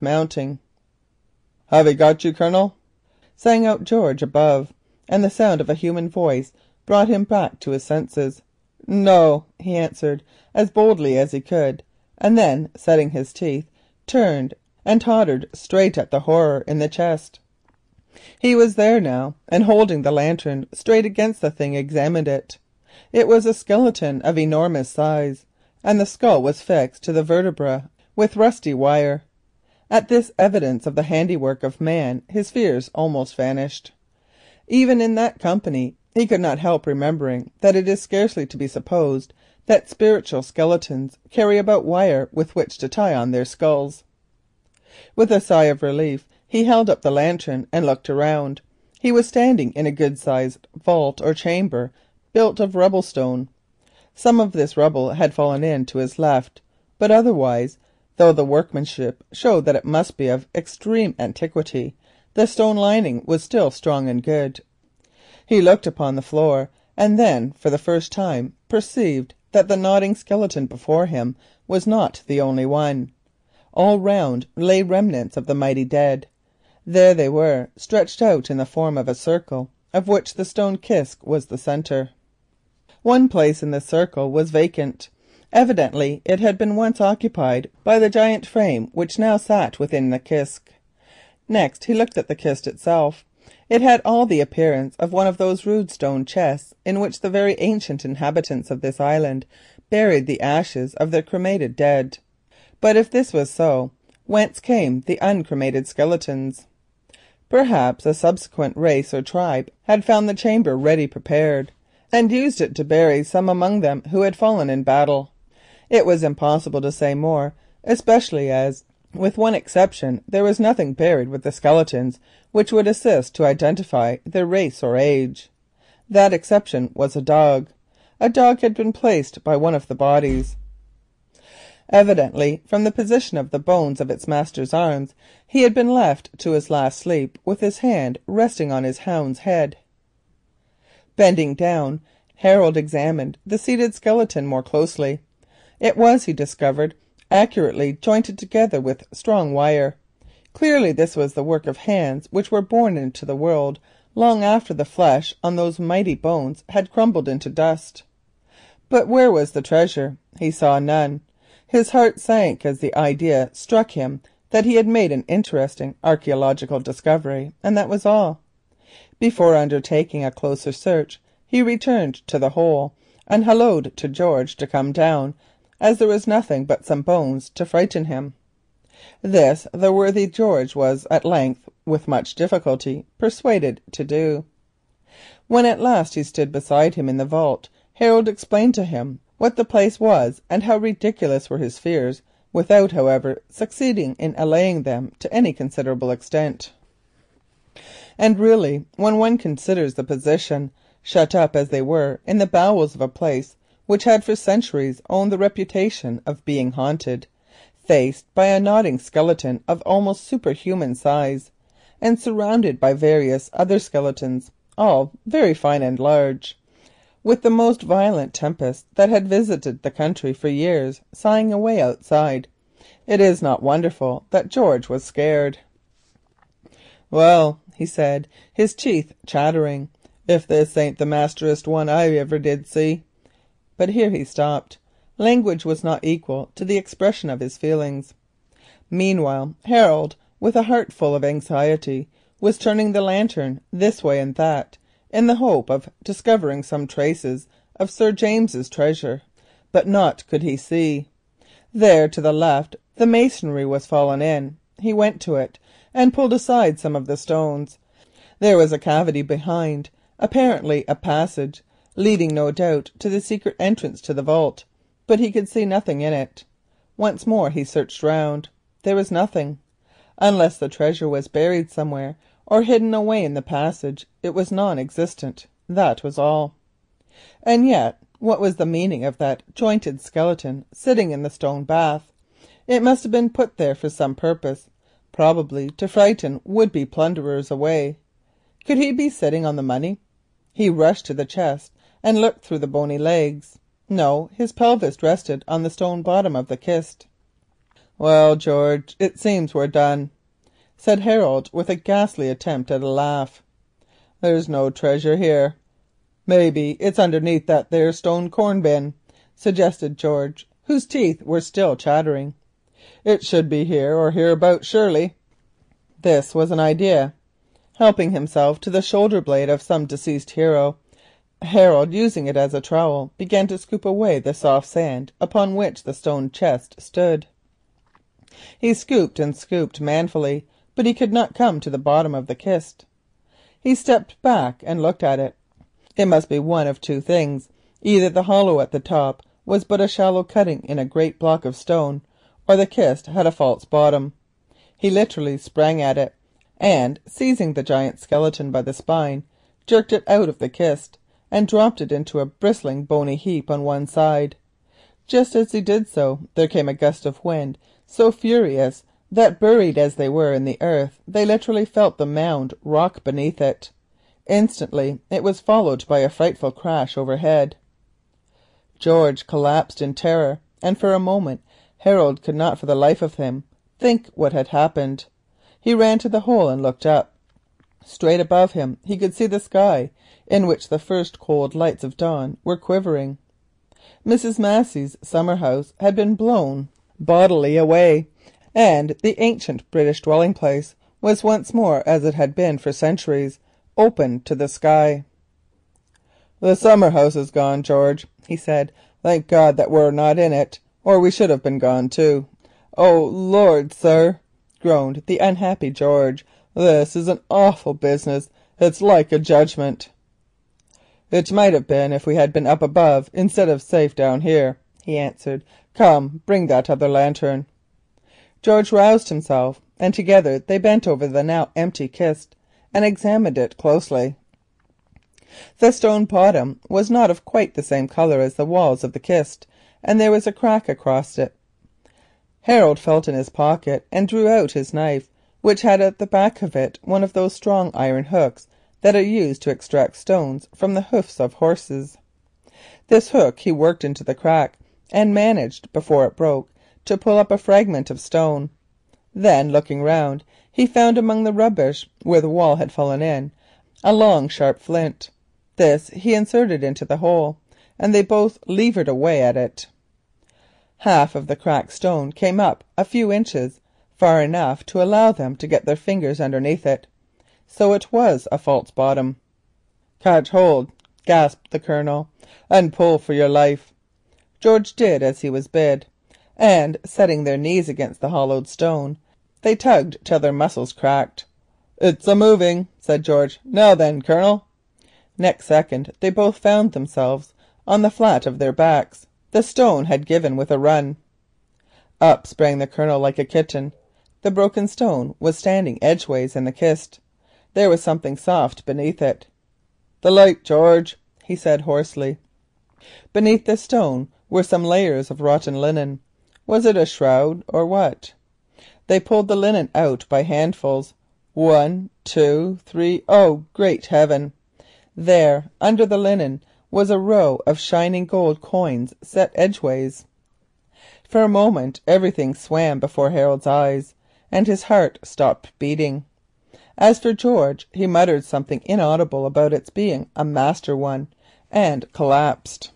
mounting. "Have he got you, Colonel?" sang out George above, and the sound of a human voice brought him back to his senses. "No," he answered as boldly as he could, and then, setting his teeth, turned and tottered straight at the horror in the chest. He was there now, and holding the lantern straight against the thing, examined it. It was a skeleton of enormous size, and the skull was fixed to the vertebra with rusty wire. At this evidence of the handiwork of man his fears almost vanished. Even in that company he could not help remembering that it is scarcely to be supposed that spiritual skeletons carry about wire with which to tie on their skulls. With a sigh of relief he held up the lantern and looked around. He was standing in a good-sized vault or chamber built of rubble stone. Some of this rubble had fallen in to his left, but otherwise, though the workmanship showed that it must be of extreme antiquity, the stone lining was still strong and good. He looked upon the floor, and then for the first time perceived that the nodding skeleton before him was not the only one. All round lay remnants of the mighty dead. There they were, stretched out in the form of a circle, of which the stone kist was the centre. One place in the circle was vacant. Evidently it had been once occupied by the giant frame which now sat within the kist. Next he looked at the kist itself. It had all the appearance of one of those rude stone chests in which the very ancient inhabitants of this island buried the ashes of their cremated dead. But if this was so, whence came the uncremated skeletons? Perhaps a subsequent race or tribe had found the chamber ready prepared, and used it to bury some among them who had fallen in battle. It was impossible to say more, especially as, with one exception, there was nothing buried with the skeletons which would assist to identify their race or age. That exception was a dog. A dog had been placed by one of the bodies. Evidently, from the position of the bones of its master's arms, he had been left to his last sleep with his hand resting on his hound's head. Bending down, Harold examined the seated skeleton more closely. It was, he discovered, accurately jointed together with strong wire. Clearly this was the work of hands which were born into the world long after the flesh on those mighty bones had crumbled into dust. But where was the treasure? He saw none. His heart sank as the idea struck him that he had made an interesting archaeological discovery, and that was all. Before undertaking a closer search, he returned to the hole and hallooed to George to come down, as there was nothing but some bones to frighten him. This the worthy George was at length, with much difficulty, persuaded to do. When at last he stood beside him in the vault, Harold explained to him what the place was and how ridiculous were his fears, without, however, succeeding in allaying them to any considerable extent. And really, when one considers the position, shut up as they were in the bowels of a place which had for centuries owned the reputation of being haunted, faced by a nodding skeleton of almost superhuman size, and surrounded by various other skeletons, all very fine and large, with the most violent tempest that had visited the country for years sighing away outside, it is not wonderful that George was scared. "Well," he said, his teeth chattering, "if this ain't the masterest one I ever did see." But here he stopped. Language was not equal to the expression of his feelings. Meanwhile Harold, with a heart full of anxiety, was turning the lantern this way and that, in the hope of discovering some traces of Sir James's treasure, but naught could he see. There to the left the masonry was fallen in. He went to it and pulled aside some of the stones. There was a cavity behind, apparently a passage, leading no doubt to the secret entrance to the vault, but he could see nothing in it. Once more he searched round. There was nothing. Unless the treasure was buried somewhere or hidden away in the passage, it was non-existent. That was all. And yet, what was the meaning of that jointed skeleton sitting in the stone bath? It must have been put there for some purpose, probably to frighten would-be plunderers away. Could he be sitting on the money? He rushed to the chest and looked through the bony legs. No, his pelvis rested on the stone bottom of the kist. "Well, George, it seems we're done," said Harold with a ghastly attempt at a laugh. "There's no treasure here." "Maybe it's underneath that there stone corn bin," suggested George, whose teeth were still chattering. "It should be here or hereabouts, surely." This was an idea. Helping himself to the shoulder blade of some deceased hero, Harold, using it as a trowel, began to scoop away the soft sand upon which the stone chest stood. He scooped and scooped manfully, but he could not come to the bottom of the kist. He stepped back and looked at it. It must be one of two things. Either the hollow at the top was but a shallow cutting in a great block of stone, or the kist had a false bottom. He literally sprang at it, and seizing the giant skeleton by the spine, jerked it out of the kist and dropped it into a bristling bony heap on one side. Just as he did so there came a gust of wind so furious that, buried as they were in the earth, they literally felt the mound rock beneath it. Instantly it was followed by a frightful crash overhead. George collapsed in terror, and for a moment Harold could not for the life of him think what had happened. He ran to the hole and looked up. Straight above him he could see the sky, in which the first cold lights of dawn were quivering. Mrs. Massey's summer house had been blown bodily away, and the ancient British dwelling place was once more, as it had been for centuries, open to the sky. "The summer house is gone, George," he said. "Thank God that we're not in it, or we should have been gone too." "Oh Lord, sir," groaned the unhappy George, "this is an awful business. It's like a judgment." "It might have been if we had been up above instead of safe down here," he answered. "Come, bring that other lantern." George roused himself, and together they bent over the now empty kist and examined it closely. The stone bottom was not of quite the same colour as the walls of the kist, and there was a crack across it. Harold felt in his pocket and drew out his knife, which had at the back of it one of those strong iron hooks that are used to extract stones from the hoofs of horses. This hook he worked into the crack and managed, before it broke, to pull up a fragment of stone. Then, looking round, he found among the rubbish where the wall had fallen in a long sharp flint. This he inserted into the hole, and they both levered away at it. Half of the cracked stone came up a few inches, far enough to allow them to get their fingers underneath it. So it was a false bottom. "Catch hold," gasped the Colonel, "and pull for your life." George did as he was bid, and setting their knees against the hollowed stone, they tugged till their muscles cracked. "It's a moving," said George. "Now then, Colonel." Next second they both found themselves on the flat of their backs. The stone had given with a run. Up sprang the Colonel like a kitten. The broken stone was standing edgeways in the kist. There was something soft beneath it. "The light, George," he said hoarsely. Beneath the stone were some layers of rotten linen. Was it a shroud or what? They pulled the linen out by handfuls. 1, 2, 3, oh great heaven! There, under the linen, was a row of shining gold coins set edgeways. For a moment everything swam before Harold's eyes, and his heart stopped beating. As for George, he muttered something inaudible about its being a master one, and collapsed.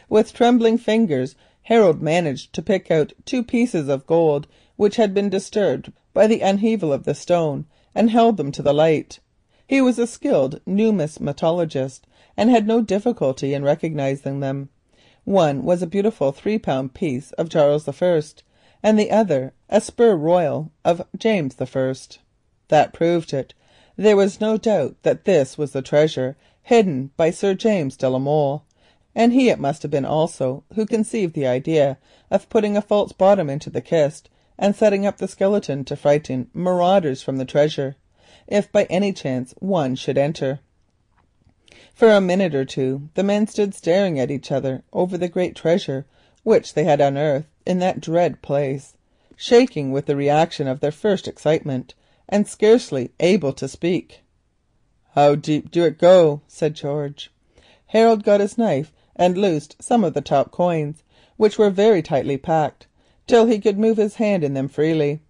With trembling fingers Harold managed to pick out 2 pieces of gold which had been disturbed by the upheaval of the stone, and held them to the light. He was a skilled numismatologist, and had no difficulty in recognising them. One was a beautiful 3-pound piece of Charles I, and the other a spur royal of James I. That proved it. There was no doubt that this was the treasure hidden by Sir James de la Molle, and he it must have been also who conceived the idea of putting a false bottom into the kist and setting up the skeleton to frighten marauders from the treasure, if by any chance one should enter. For a minute or two the men stood staring at each other over the great treasure which they had unearthed in that dread place, shaking with the reaction of their first excitement, and scarcely able to speak. "How deep do it go?" said George. Harold got his knife and loosed some of the top coins, which were very tightly packed, till he could move his hand in them freely.